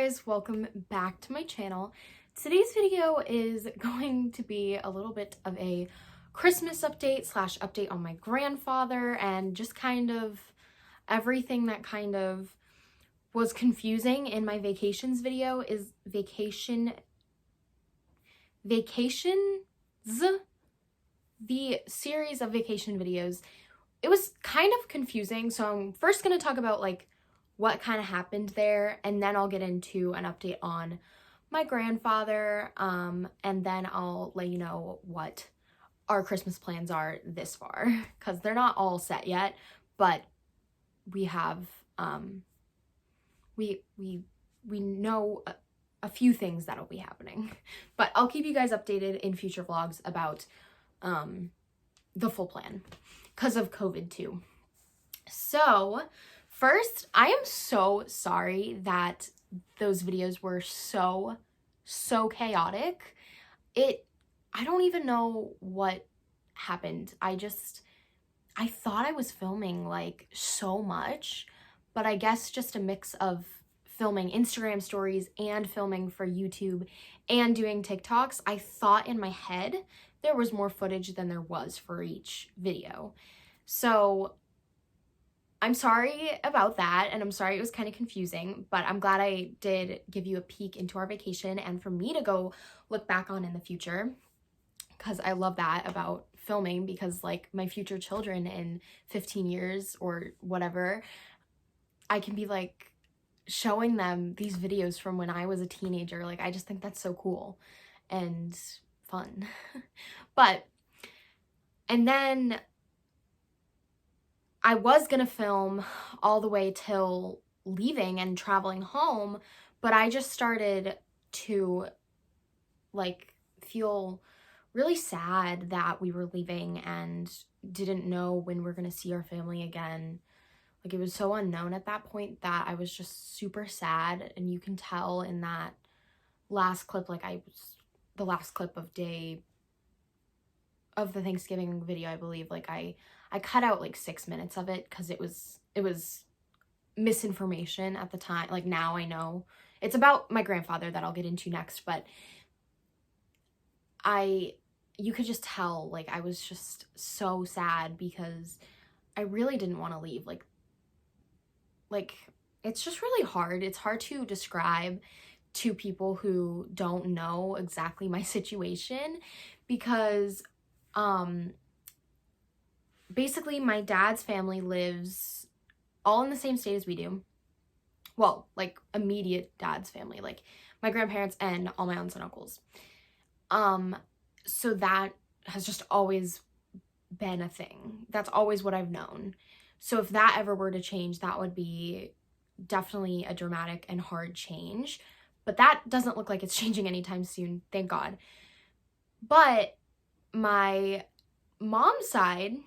guys, welcome back to my channel. Today's video is going to be a little bit of a Christmas update slash update on my grandfather and just kind of everything that kind of was confusing in my vacations video is the series of vacation videos. It was kind of confusing, so I'm first going to talk about like what kind of happened there, and then I'll get into an update on my grandfather, and then I'll let you know what our Christmas plans are this far, because they're not all set yet, but we have, we know a few things that'll be happening, but I'll keep you guys updated in future vlogs about, the full plan, because of COVID too. So, first, I am so sorry that those videos were so chaotic. I don't even know what happened. I thought I was filming like so much, but I guess just a mix of filming Instagram stories and filming for YouTube and doing TikToks. I thought in my head there was more footage than there was for each video. So I'm sorry about that, and I'm sorry it was kind of confusing, but I'm glad I did give you a peek into our vacation and for me to go look back on in the future, because I love that about filming, because like my future children in 15 years or whatever, I can be like showing them these videos from when I was a teenager. Like, I just think that's so cool and fun. And then I was gonna film all the way till leaving and traveling home, but I just started to like feel really sad that we were leaving and didn't know when we're gonna see our family again. Like, it was so unknown at that point that I was just super sad, and you can tell in that last clip, like the last clip of the Thanksgiving video, I believe, like I cut out like 6 minutes of it because it was misinformation at the time. Like, now I know it's about my grandfather that I'll get into next, but you could just tell, like, I was just so sad because I really didn't want to leave. Like it's just really hard. It's hard to describe to people who don't know exactly my situation, because basically my dad's family lives all in the same state as we do. Well, like immediate dad's family, like my grandparents and all my aunts and uncles. So that has just always been a thing. That's always what I've known. So if that ever were to change, that would be definitely a dramatic and hard change. But that doesn't look like it's changing anytime soon, thank God. But my mom's side,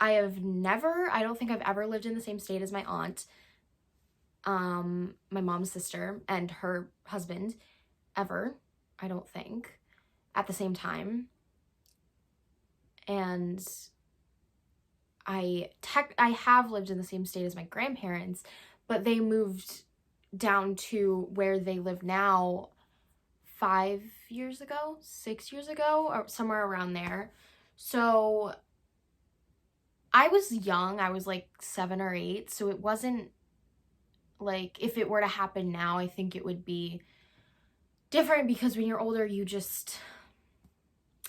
I don't think I've ever lived in the same state as my aunt, my mom's sister, and her husband, ever, I don't think, at the same time. And I have lived in the same state as my grandparents, but they moved down to where they live now 6 years ago, or somewhere around there. So I was young. I was like 7 or 8, so it wasn't like, if it were to happen now, I think it would be different, because when you're older, you just,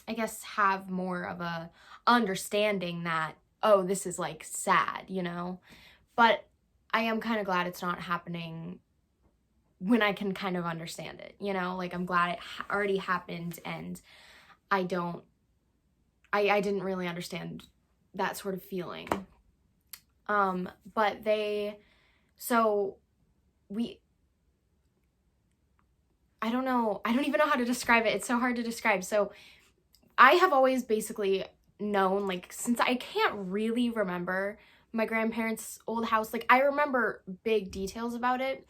I guess, have more of a understanding that, oh, this is like sad, you know? But I am kind of glad it's not happening when I can kind of understand it, you know? Like, I'm glad it already happened, and I didn't really understand that sort of feeling. But I don't even know how to describe it. It's so hard to describe. So I have always basically known, like, since I can't really remember my grandparents' old house, like, I remember big details about it,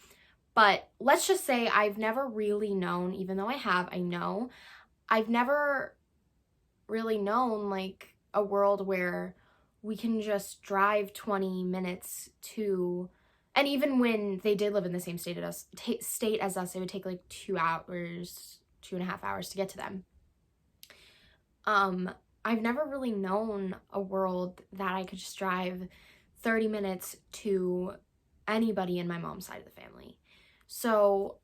but let's just say I've never really known, even though I've never really known like a world where we can just drive 20 minutes to And even when they did live in the same state as us, it would take like 2 hours, 2.5 hours to get to them. I've never really known a world that I could just drive 30 minutes to anybody in my mom's side of the family. So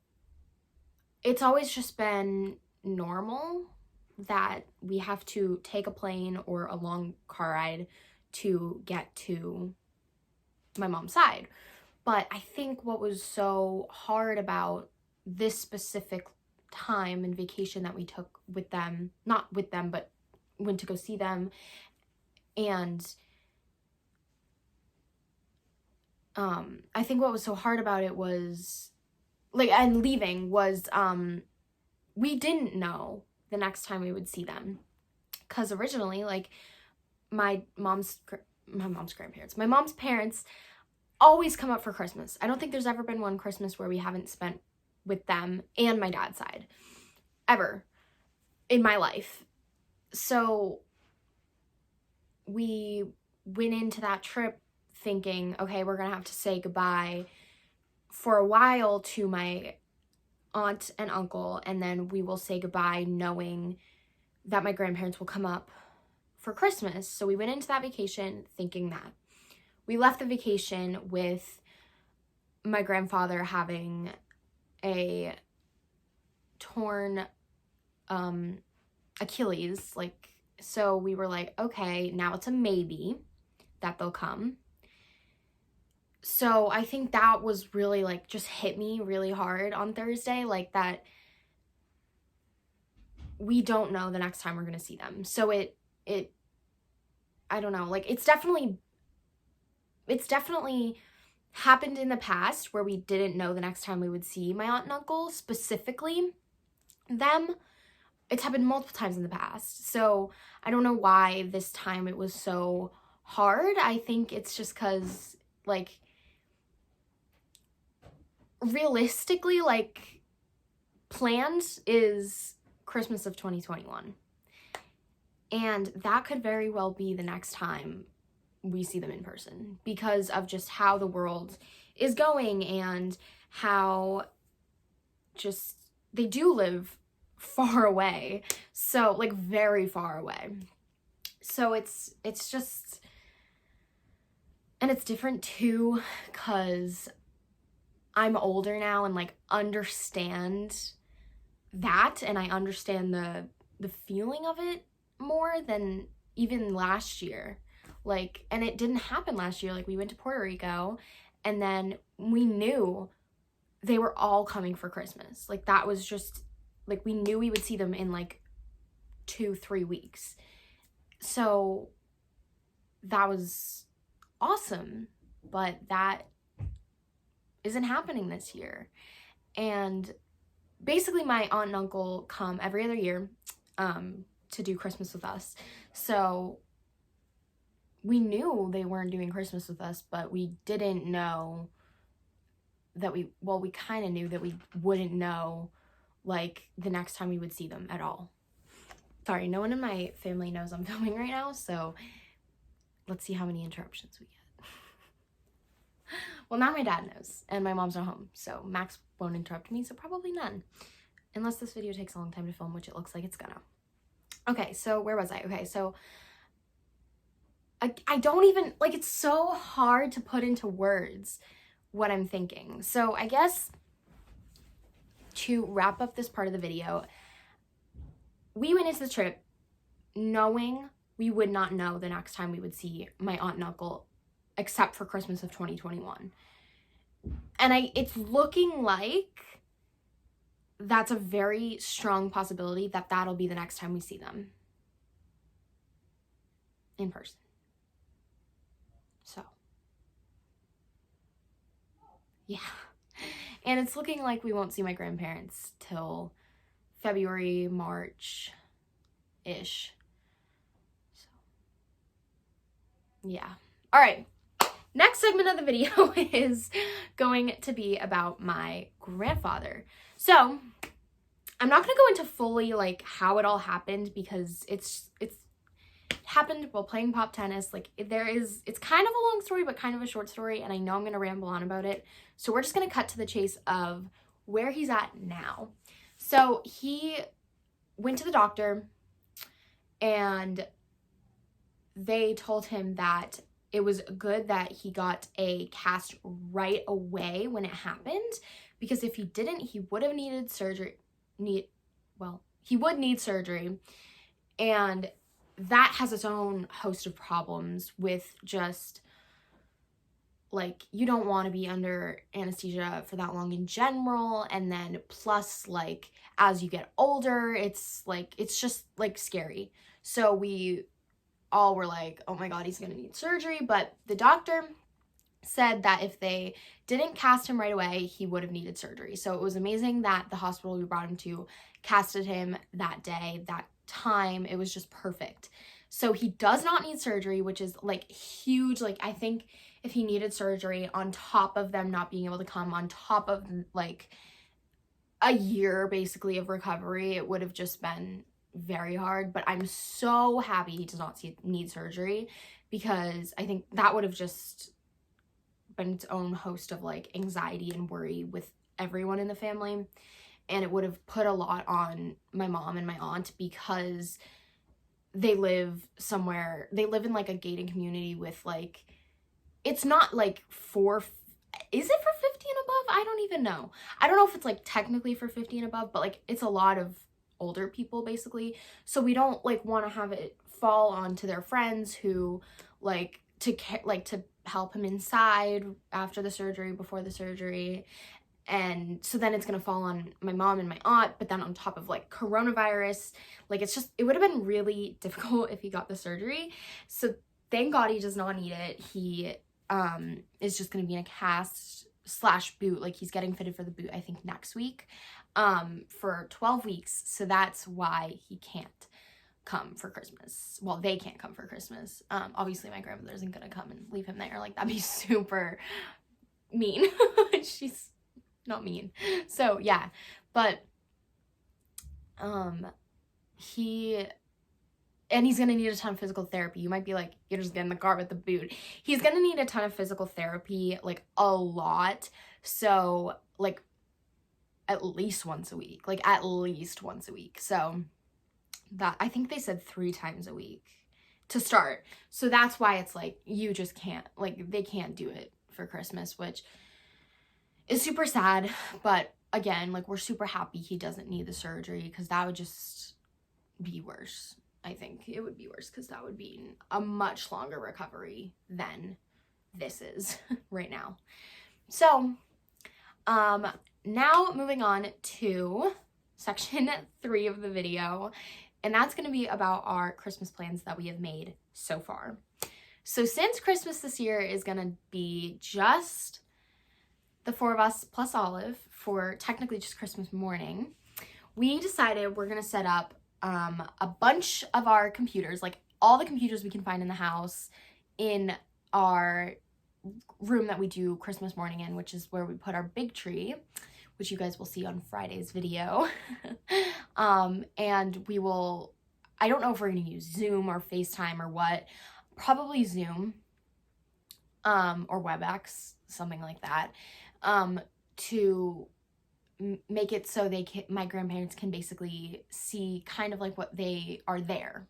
it's always just been normal that we have to take a plane or a long car ride to get to my mom's side. But I think what was so hard about this specific time and vacation that we took with them, not with them, but went to go see them, and I think what was so hard about it was, like, and leaving was, we didn't know the next time we would see them. Because originally, like, my mom's parents always come up for Christmas. I don't think there's ever been one Christmas where we haven't spent with them and my dad's side. Ever. In my life. So we went into that trip thinking, okay, we're gonna have to say goodbye for a while to my aunt and uncle, and then we will say goodbye knowing that my grandparents will come up for Christmas. So we went into that vacation thinking that. We left the vacation with my grandfather having a torn Achilles, like, so we were like, okay, now it's a maybe that they'll come. So I think that was really, like, just hit me really hard on Thursday, like, that we don't know the next time we're gonna see them. So it I don't know, like, it's definitely happened in the past where we didn't know the next time we would see my aunt and uncle, specifically them. It's happened multiple times in the past. So I don't know why this time it was so hard. I think it's just because, like, realistically, like, planned is Christmas of 2021. And that could very well be the next time we see them in person, because of just how the world is going and how just they do live far away. So, like, very far away. So it's just, and it's different too, because I'm older now and, like, understand that, and I understand the feeling of it more than even last year. Like, and it didn't happen last year. Like, we went to Puerto Rico, and then we knew they were all coming for Christmas. Like, that was just, like, we knew we would see them in, like, 2-3 weeks. So that was awesome, but that isn't happening this year. And basically my aunt and uncle come every other year to do Christmas with us. So we knew they weren't doing Christmas with us, but we didn't know that we kind of knew that we wouldn't know, like, the next time we would see them at all. Sorry, no one in my family knows I'm filming right now, so let's see how many interruptions we get. Well, now my dad knows, and my mom's not home, so Max won't interrupt me, so probably none. Unless this video takes a long time to film, which it looks like it's gonna. Okay, so where was I? Okay, so I don't even, like, it's so hard to put into words what I'm thinking. So I guess to wrap up this part of the video, we went into the trip knowing we would not know the next time we would see my aunt and uncle, except for Christmas of 2021. And it's looking like that's a very strong possibility that that'll be the next time we see them in person. So, yeah. And it's looking like we won't see my grandparents till February, March-ish. So, yeah. All right. Next segment of the video is going to be about my grandfather. So, I'm not going to go into fully, like, how it all happened, because it happened while playing pop tennis. Like, it's kind of a long story, but kind of a short story, and I know I'm going to ramble on about it. So we're just going to cut to the chase of where he's at now. So he went to the doctor, and they told him that it was good that he got a cast right away when it happened, because if he didn't, he would have needed surgery. He would need surgery, and that has its own host of problems with just, like, you don't want to be under anesthesia for that long in general, and then plus, like, as you get older, it's just, like, scary. So we all were like, oh my god, he's gonna need surgery, but the doctor said that if they didn't cast him right away, he would have needed surgery. So it was amazing that the hospital we brought him to casted him that day, that time. It was just perfect. So he does not need surgery, which is, like, huge. Like, I think if he needed surgery on top of them not being able to come, on top of, like, a year basically of recovery, it would have just been very hard. But I'm so happy he does not need surgery, because I think that would have just been its own host of, like, anxiety and worry with everyone in the family, and it would have put a lot on my mom and my aunt, because they live in, like, a gated community with, like, it's not, like, is it for 50 and above? I don't even know. I don't know if it's, like, technically for 50 and above, but, like, it's a lot of older people basically. So we don't, like, want to have it fall onto their friends who, like, to help him inside after the surgery, before the surgery. And so then it's going to fall on my mom and my aunt, but then on top of, like, coronavirus, like, it would have been really difficult if he got the surgery. So thank God he does not need it. He is just going to be in a cast/boot. Like, he's getting fitted for the boot, I think, next week, for 12 weeks. So that's why he can't come for Christmas. Well, they can't come for Christmas. Obviously my grandmother isn't going to come and leave him there. Like, that'd be super mean. She's not mean. So yeah, but he's gonna need a ton of physical therapy. You might be like, you're just getting the car with the boot. He's gonna need a ton of physical therapy, like, a lot. So, like, at least once a week. So that, I think they said 3 times a week to start. So that's why it's like, you just can't, like, they can't do it for Christmas, which is super sad. But again, like, we're super happy he doesn't need the surgery, because that would just be worse. I think it would be worse, because that would be a much longer recovery than this is right now. So now moving on to section 3 of the video, and that's going to be about our Christmas plans that we have made so far. So since Christmas this year is going to be just the 4 of us plus Olive for technically just Christmas morning, we decided we're going to set up a bunch of our computers, like all the computers we can find in the house, in our room that we do Christmas morning in, which is where we put our big tree, which you guys will see on Friday's video. And we will, I don't know if we're going to use Zoom or FaceTime or what, probably Zoom, or WebEx, something like that, to make it so my grandparents can basically see kind of like what they are there.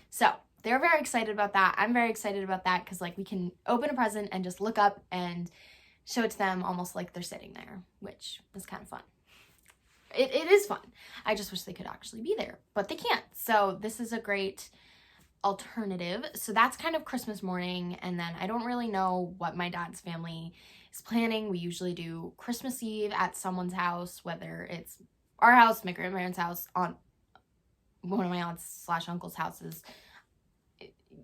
So they're very excited about that. I'm very excited about that, because, like, we can open a present and just look up and show it to them almost like they're sitting there, which is kind of fun. It is fun. I just wish they could actually be there, but they can't. So this is a great alternative. So that's kind of Christmas morning. And then I don't really know what my dad's family is planning. We usually do Christmas Eve at someone's house, whether it's our house, my grandparents' house, on one of my aunts/uncle's houses.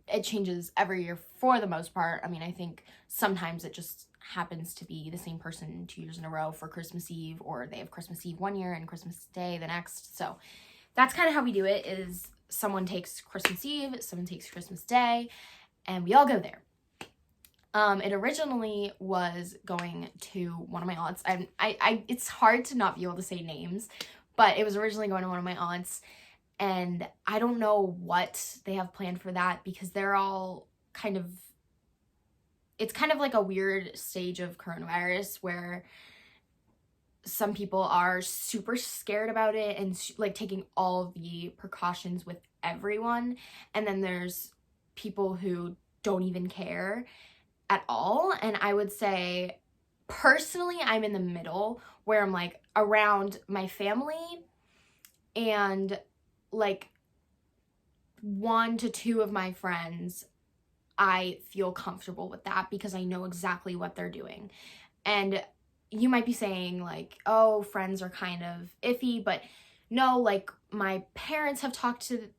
It changes every year for the most part. I mean, I think sometimes it just happens to be the same person 2 years in a row for Christmas Eve, or they have Christmas Eve one year and Christmas Day the next. So that's kind of how we do it, is someone takes Christmas Eve, someone takes Christmas Day, and we all go there. It originally was going to one of my aunts. It's hard to not be able to say names, but it was originally going to one of my aunts, And I don't know what they have planned for that, because they're all kind of, it's kind of like a weird stage of coronavirus where some people are super scared about it and like taking all of the precautions with everyone. And then there's people who don't even care at all. And I would say personally, I'm in the middle where I'm like around my family and like 1 to 2 of my friends. I feel comfortable with that because I know exactly what they're doing. And you might be saying like, oh, friends are kind of iffy, but no, like my parents have talked to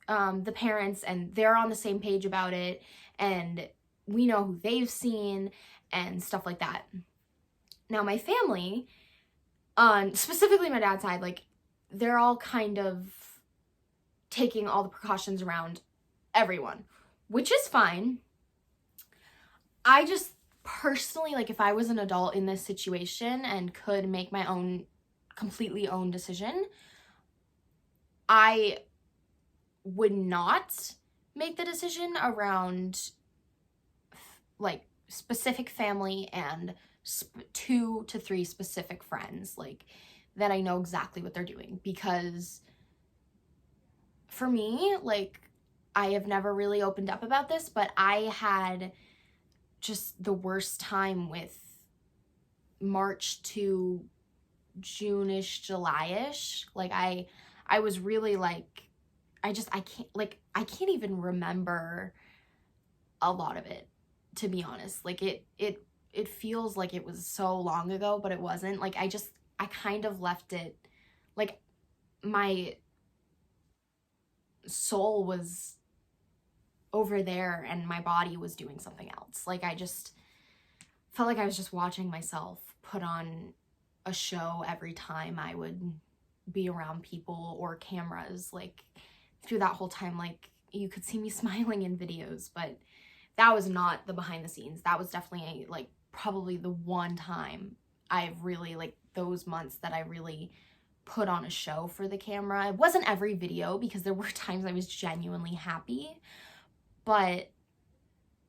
the parents and they're on the same page about it, and we know who they've seen and stuff like that. Now my family, specifically my dad's side, like they're all kind of taking all the precautions around everyone, which is fine. I just personally, like if I was an adult in this situation and could make my own completely own decision, I would not make the decision around like specific family and 2 to 3 specific friends, like that I know exactly what they're doing. Because for me, like I have never really opened up about this, but I had just the worst time with March to June-ish, July-ish. Like I was really like, I can't even remember a lot of it, to be honest. Like it feels like it was so long ago, but it wasn't. Like I kind of left it, like my soul was over there and my body was doing something else. Like I just felt like I was just watching myself put on a show every time I would be around people or cameras. Like through that whole time, like you could see me smiling in videos, but that was not the behind the scenes. That was definitely like probably the one time I've really, like those months that I really put on a show for the camera. It wasn't every video because there were times I was genuinely happy, but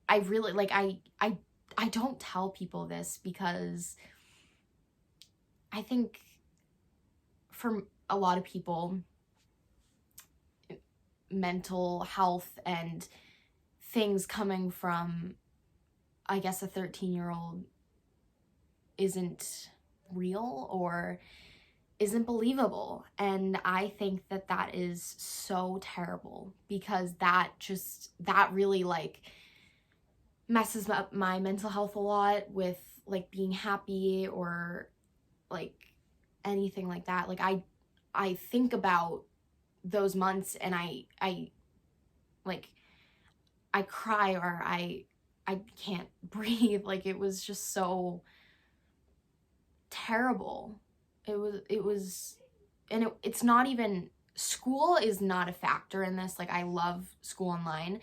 I really like I don't tell people this because I think for a lot of people, mental health and things coming from, I guess, a 13-year-old isn't real or isn't believable. And I think that that is so terrible, because that really like messes up my mental health a lot with like being happy or like anything like that. Like I think about those months and I like I cry or I can't breathe. Like it was just so terrible. It was and it's not even, school is not a factor in this. Like I love school online.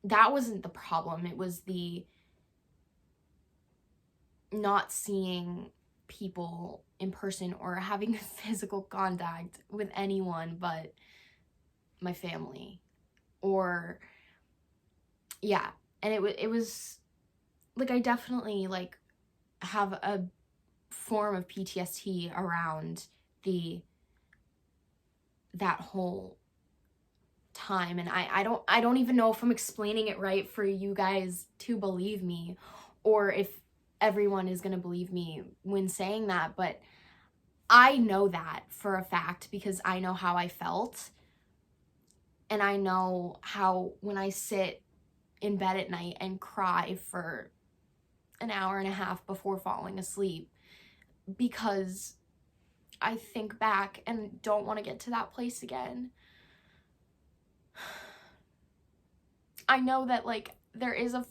That wasn't the problem. It was the not seeing people in person or having physical contact with anyone but my family. Or yeah, and it was like I definitely like have a form of PTSD around that whole time. And I don't even know if I'm explaining it right for you guys to believe me, or if everyone is going to believe me when saying that, but I know that for a fact because I know how I felt. And I know how when I sit in bed at night and cry for an hour and a half before falling asleep because I think back and don't want to get to that place again. I know that like there is a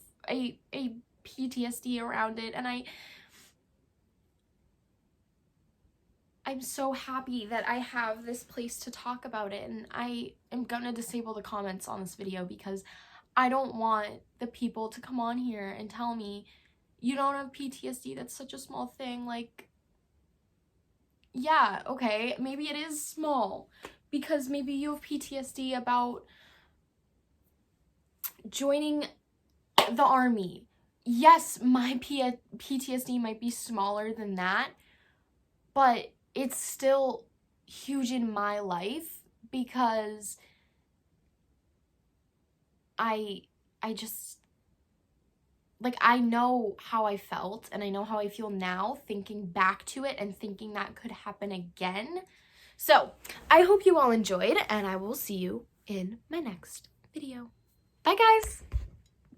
PTSD around it, and I'm so happy that I have this place to talk about it. And I am gonna disable the comments on this video because I don't want the people to come on here and tell me you don't have PTSD, that's such a small thing. Like, yeah, okay, maybe it is small, because maybe you have PTSD about joining the army. Yes, my PTSD might be smaller than that, but it's still huge in my life because I just, like, I know how I felt and I know how I feel now thinking back to it and thinking that could happen again. So I hope you all enjoyed, and I will see you in my next video. Bye, guys.